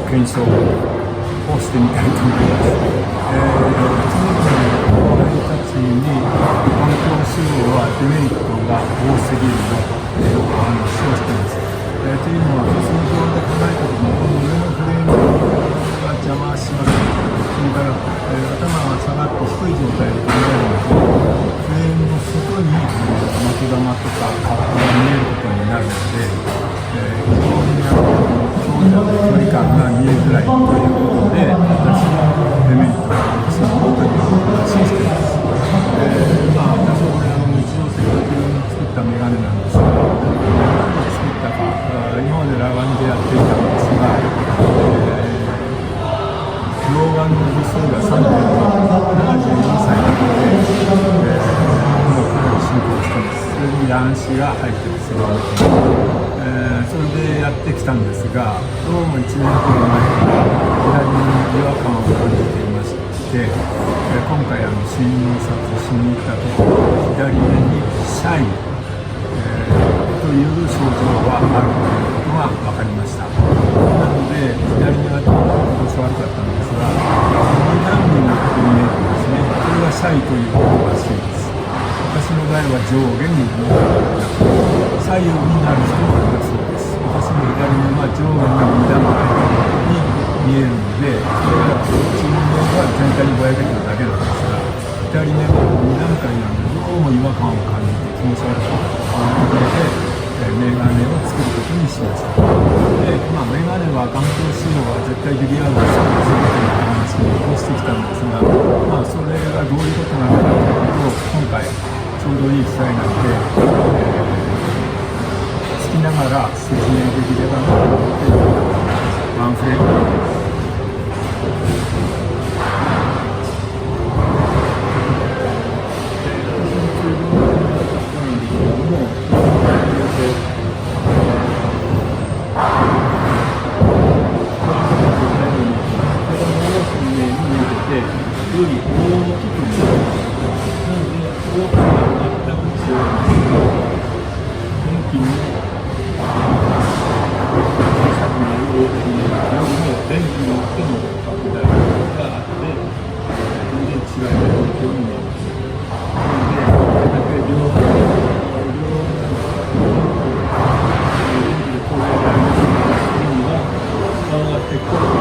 検証をしてみたいと思います。後輩たちに環境使用はデメリットが多すぎるというお話をしています。というのは通常で考えた時にこの上のフレームが邪魔します。それから、頭が下がって低い状態で考えるのとフレームの外に的玉とかカップが見えることになるので、非常に長者の距離感が見えづらいということで私はデメリットが私のという話をしています。私はこれ日常生活用に作ったメガネなんですが、何で作ったか今まで裸眼でやっていたんですが、老眼の度数が3.74歳なので、もうかなり進行しています。それに乱視が入ってますよ。それでやってきたんですが、どうも1年ほど前から左に違和感を感じていまして、今回診察しに行ったところ、左目にシャイ、という症状があるということが分かりました。なので左目がちょっと調子悪かったんですが、2段になって見えるんですね。これがシャイということらしいです。私の場合は上下に見える左右になる人もいるそうです。私の左目は上下が2段階に見えるので、それが中目は全体にぼやけてるだけなんですが、左目は2段階なのでどうも違和感を感じて気持ち悪かったということで、メガネを作ることにしました。で、メガネは環境使用は絶対ビリヤードをするという話をしてきたんですが、それがどういうことなのかということを今回ちょうどいい機会なので、聞きながら説明できればなと思ってワンフレームより大きくなるので、大きくなった口を電気に小さくなる大きなよりも電気によっての拡大があって、全然違いが状況になります。なので、これだけ両方電気で光合がありますので、には上がってくる。